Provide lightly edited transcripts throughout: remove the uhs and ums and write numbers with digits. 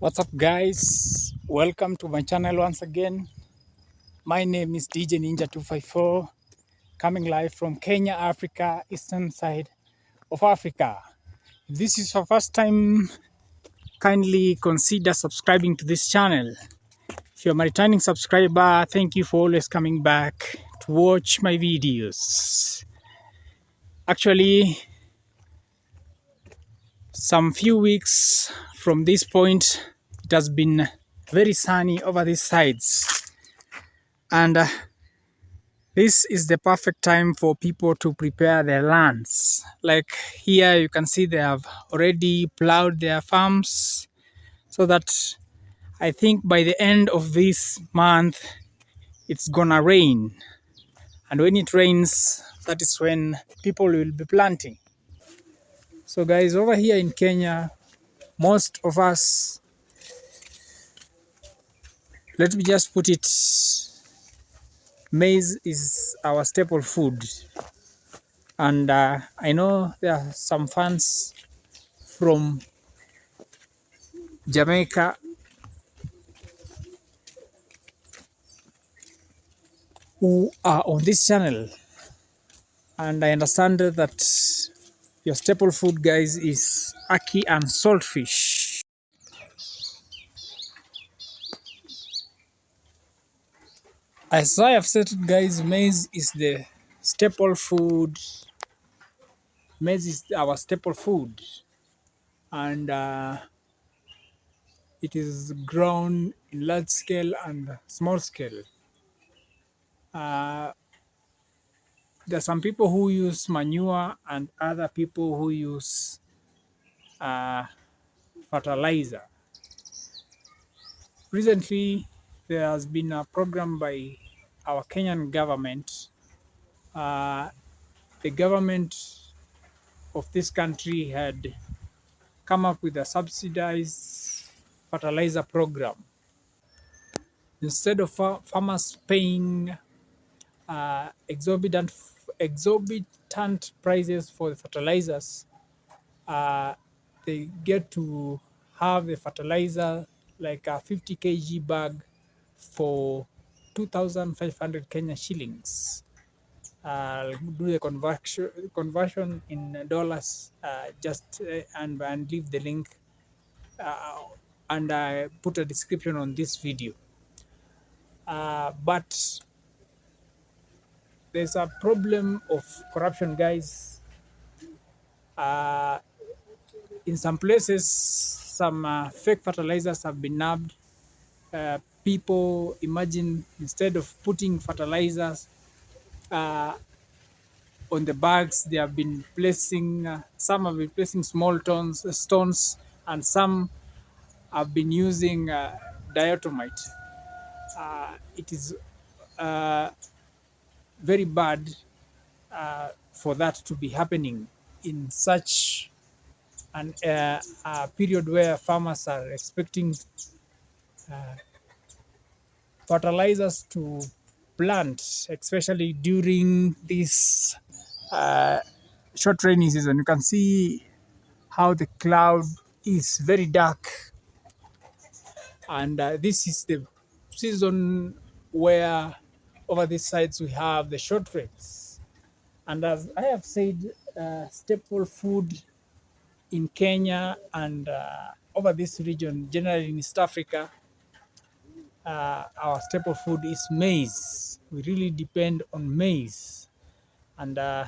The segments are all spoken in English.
What's up, guys? Welcome to my channel once again. My name is DJ Ninja 254, coming live from Kenya, Africa, eastern side of Africa. If this is your first time, kindly consider subscribing to this channel. If you're my returning subscriber, thank you for always coming back to watch my videos. Actually, some few weeks from this point, it has been very sunny over these sides, and this is the perfect time for people to prepare their lands. Like here you can see they have already plowed their farms, so that I think by the end of this month it's gonna rain, and when it rains, that is when people will be planting. So guys, over here in Kenya, most of us, let me just put it, maize is our staple food. And I know there are some fans from Jamaica who are on this channel, and I understand that your staple food, guys, is ACKEE and Saltfish. As I have said, guys, maize is the staple food. Maize is our staple food, and it is grown in large scale and small scale. There are some people who use manure and other people who use fertilizer. Recently, there has been a program by our Kenyan government. The government of this country had come up with a subsidized fertilizer program. Instead of farmers paying exorbitant prices for the fertilizers, they get to have the fertilizer like a 50 kg bag for 2,500 Kenya shillings. I'll do the conversion in dollars, and leave the link, and I put a description on this video. But there's a problem of corruption, guys. In some places, some fake fertilizers have been nabbed. People, imagine, instead of putting fertilizers on the bags, they have been placing, some have been placing small stones, and some have been using diatomite. It is very bad for that to be happening in such a period where farmers are expecting fertilizers to plant, especially during this short rainy season. You can see how the cloud is very dark, and this is the season where over these sides we have the short rains. And as I have said, staple food in Kenya and over this region, generally in East Africa, our staple food is maize. We really depend on maize, and it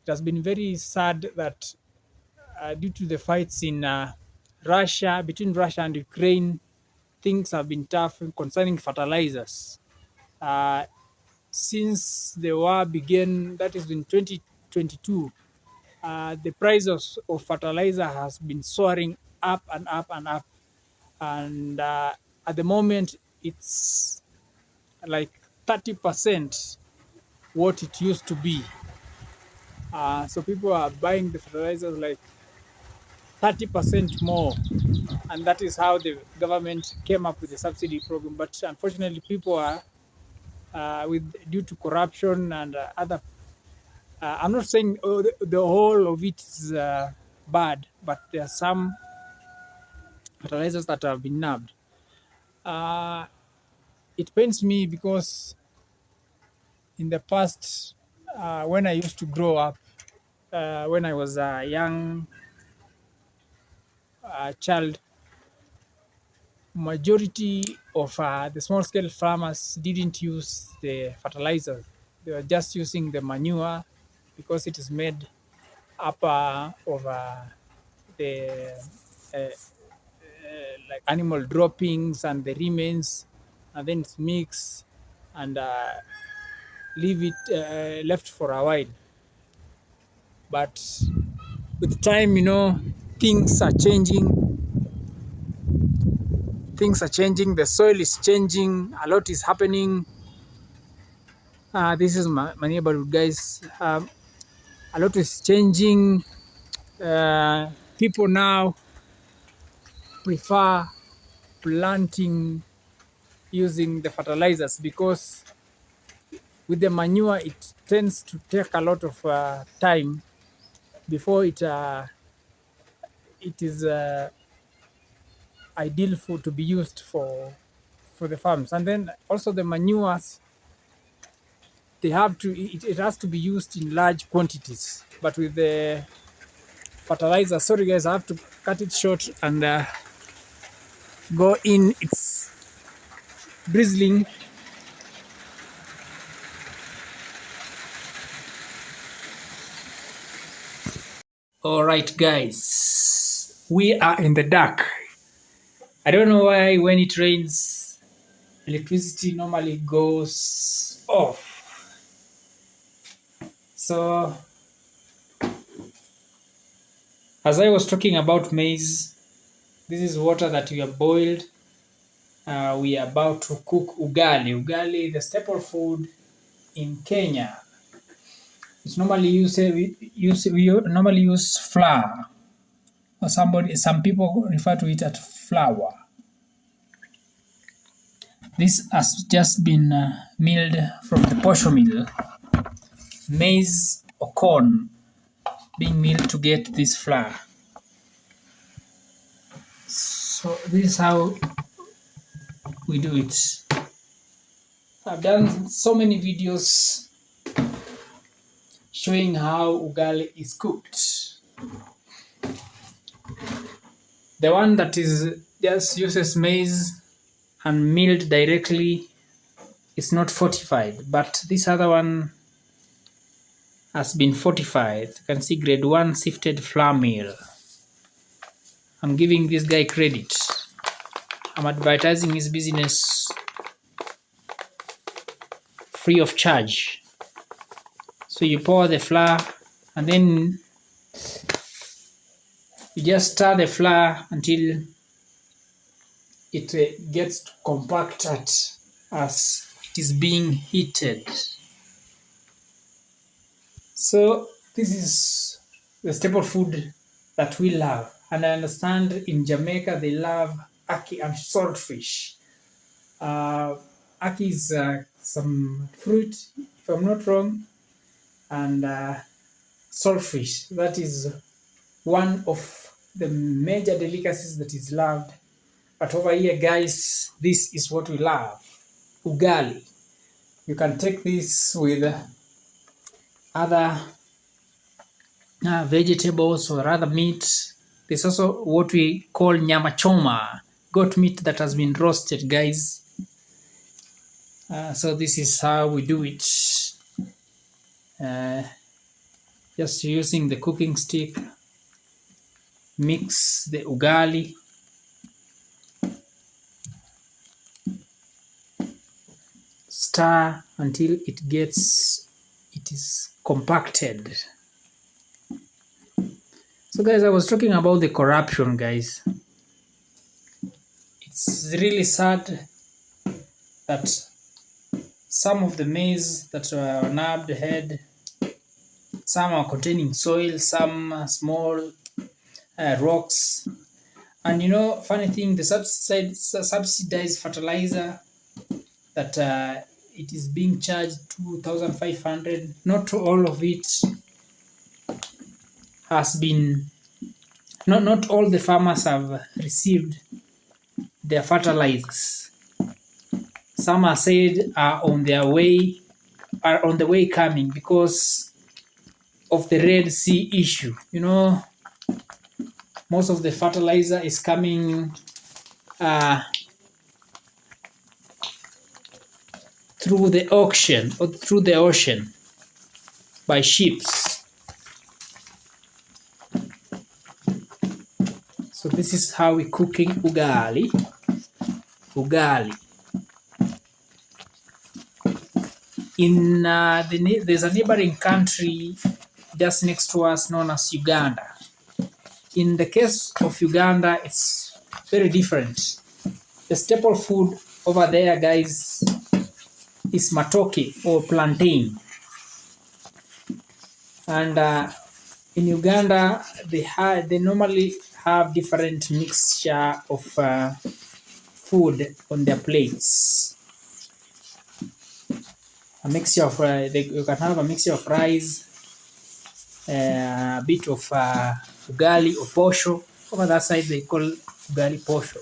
has been very sad that due to the fights in between Russia and Ukraine, things have been tough concerning fertilizers. Since the war began, that is in 2022, the price of fertilizer has been soaring up and up and up, and at the moment it's like 30% what it used to be. So people are buying the fertilizers like 30% more, and that is how the government came up with the subsidy program. But unfortunately, people are due to corruption and other. I'm not saying the whole of it is bad, but there are some fertilizers that have been nabbed. It pains me because in the past, when I used to grow up, when I was a young child, majority of the small-scale farmers didn't use the fertilizer. They were just using the manure because it is made up of the like animal droppings and the remains, and then it's mixed and leave it left for a while. But with time, things are changing. Things are changing. The soil is changing. A lot is happening. This is my neighborhood, guys. A lot is changing. People now prefer planting using the fertilizers because with the manure it tends to take a lot of time before it is ideal to be used for the farms. And then also the manures, it has to be used in large quantities. But with the fertilizer, sorry guys, I have to cut it short and go in. It's drizzling. All right, guys, we are in the dark. I don't know why when it rains, electricity normally goes off. So, as I was talking about maize, this is water that we have boiled. We are about to cook ugali. Ugali, the staple food in Kenya. It's normally we normally use flour, or some people refer to it as flour. This has just been milled from the posho mill, maize or corn being milled to get this flour. So this is how we do it. I've done so many videos showing how ugali is cooked. The one that is just uses maize and milled directly is not fortified, but this other one has been fortified. You can see grade 1 sifted flour meal. I'm giving this guy credit. I'm advertising his business free of charge. So you pour the flour and then you just stir the flour until it gets compacted as it is being heated. So this is the staple food that we love. And I understand in Jamaica they love ACKEE and saltfish. ACKEE is some fruit, if I'm not wrong, and saltfish. That is one of the major delicacies that is loved. But over here, guys, this is what we love, ugali. You can take this with other vegetables or other meat. There's also what we call nyama choma, goat meat that has been roasted, guys. So this is how we do it. Just using the cooking stick, mix the ugali. Stir until it is compacted. So guys, I was talking about the corruption, guys. It's really sad that some of the maize that were nabbed had, some are containing soil, some are small rocks. And funny thing, the subsidized fertilizer that it is being charged 2,500. Not all of it has been. Not all the farmers have received their fertilizers. Some are said are on their way, are on the way coming because of the Red Sea issue. You know, most of the fertilizer is coming through the auction or through the ocean by ships. So this is how we're cooking ugali. In there's a neighboring country just next to us known as Uganda. In the case of Uganda, it's very different. The staple food over there, guys, is matoke or plantain. And in Uganda, they normally have different mixture of food on their plates. A mixture of you can have a mixture of rice, a bit of ugali or posho. Over that side they call ugali posho.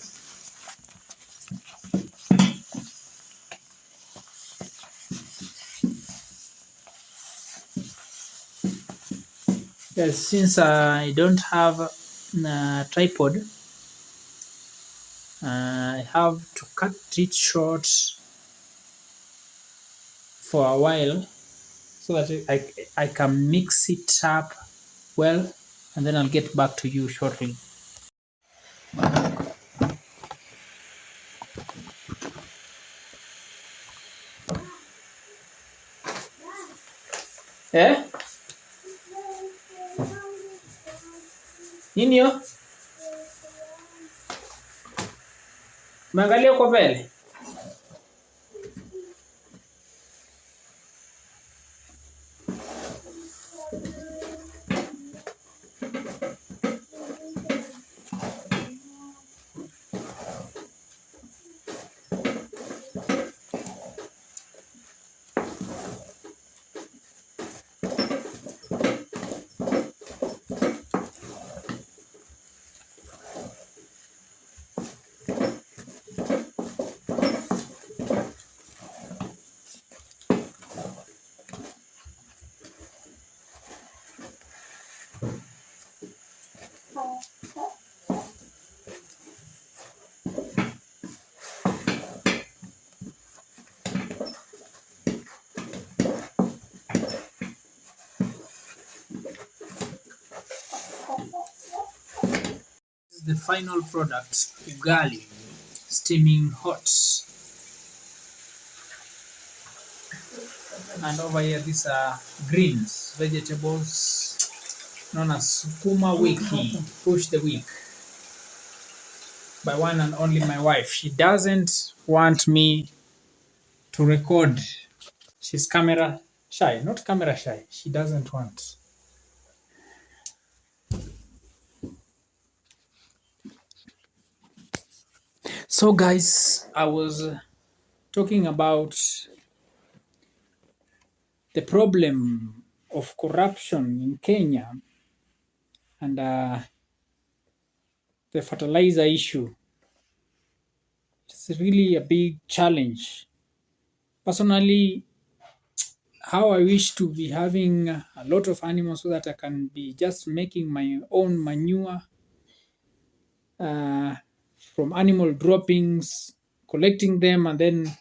Yes, since I don't have a tripod, I have to cut it short for a while so that I can mix it up well, and then I'll get back to you shortly. Eh? Nini yo? Umeangalia uko mbele? This is the final product, ugali, steaming hot. And over here these are greens, vegetables known as sukuma wiki, push the week, by one and only my wife. She doesn't want me to record. She's camera shy, not camera shy. She doesn't want. So guys, I was talking about the problem of corruption in Kenya and the fertilizer issue. It's really a big challenge. Personally, how I wish to be having a lot of animals so that I can be just making my own manure from animal droppings, collecting them and then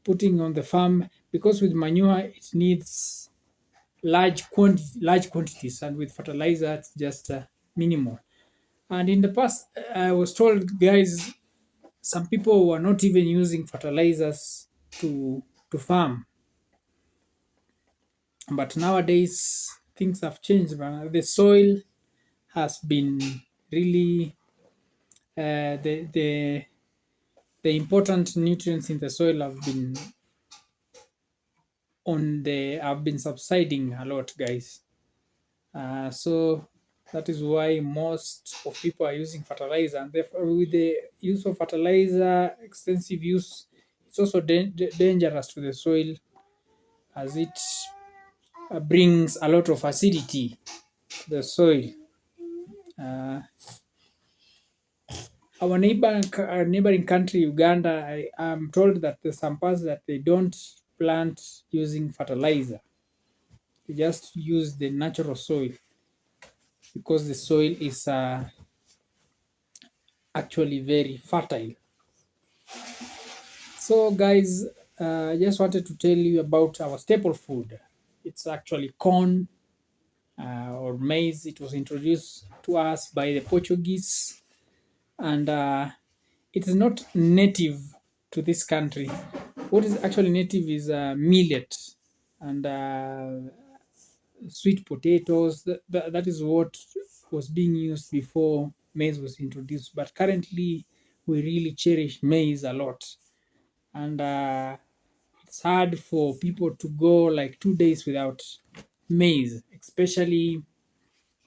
putting on the farm, because with manure it needs large quantities, and with fertilizer it's just minimal. And in the past, I was told, guys, some people were not even using fertilizers to farm. But nowadays things have changed. The soil has been really the important nutrients in the soil have been subsiding a lot, guys. So that is why most of people are using fertilizer, and therefore with the use of fertilizer, extensive use, it's also dangerous to the soil, as it brings a lot of acidity to the soil. Our neighboring country, Uganda, I am told that there's some parts that they don't plant using fertilizer. They just use the natural soil because the soil is actually very fertile. So, guys, I just wanted to tell you about our staple food. It's actually corn or maize. It was introduced to us by the Portuguese, and it is not native to this country. What is actually native is millet and sweet potatoes. That is what was being used before maize was introduced. But currently, we really cherish maize a lot, and it's hard for people to go like 2 days without maize, especially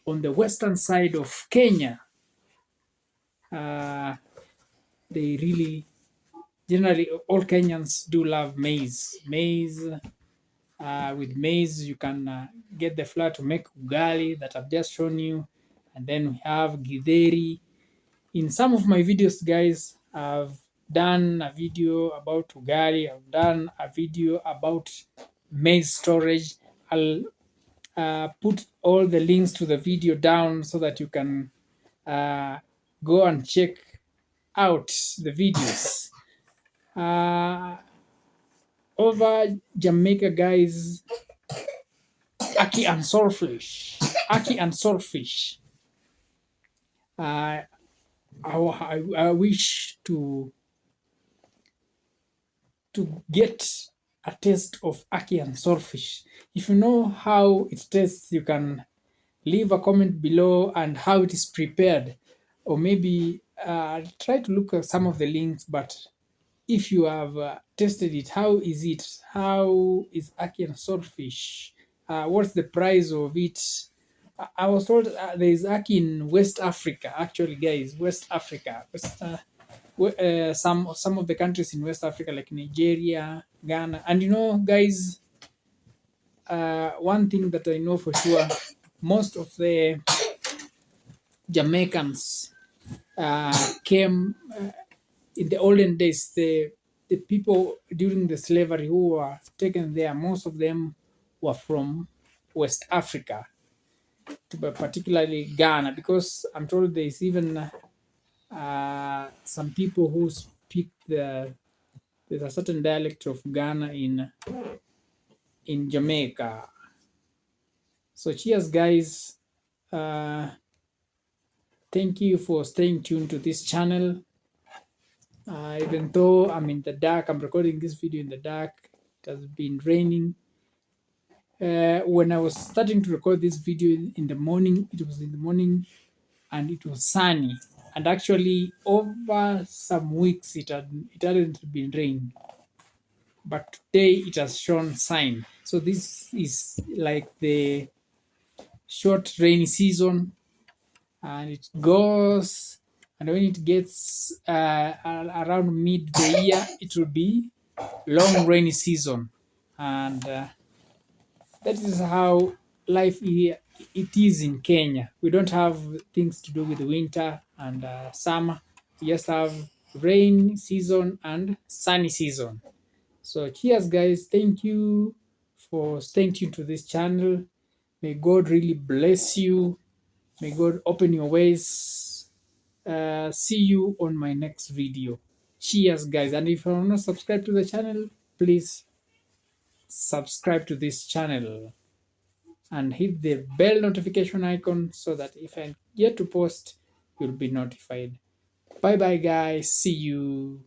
on the western side of Kenya. Uh, they really generally all Kenyans do love maize. With maize, you can get the flour to make ugali that I've just shown you, and then we have githeri. In some of my videos, guys, I've done a video about ugali. I've done a video about maize storage. I'll put all the links to the video down so that you can go and check out the videos. Over Jamaica, guys, ACKEE and Saltfish. ACKEE and Saltfish. I wish to get a taste of ACKEE and Saltfish. If you know how it tastes, you can leave a comment below and how it is prepared, or maybe try to look at some of the links. But if you have tasted it, how is it? How is ACKEE and Saltfish? What's the price of it? I was told there is ACKEE in West Africa. Actually, guys, West Africa. Some of the countries in West Africa, like Nigeria, Ghana, and you know, guys, one thing that I know for sure, most of the Jamaicans came in the olden days. The people during the slavery who were taken there, most of them were from West Africa, particularly Ghana, because I'm told there is even some people who speak there's a certain dialect of Ghana in Jamaica. So cheers, guys. Thank you for staying tuned to this channel. Even though I'm in the dark, I'm recording this video in the dark. It has been raining. When I was starting to record this video in the morning, it was in the morning and it was sunny. And actually, over some weeks, it hadn't been rain. But today it has shown sign. So this is like the short rainy season, and it goes, and when it gets around mid the year, it will be long rainy season, and that is how life here it is in Kenya. We don't have things to do with winter and summer. We just have rain season and sunny season. So cheers, guys. Thank you for staying tuned to this channel. May God really bless you. May God open your ways. See you on my next video. Cheers, guys. And if you're not subscribed to the channel, please subscribe to this channel and hit the bell notification icon so that if I get to post, you'll be notified. Bye bye, guys. See you.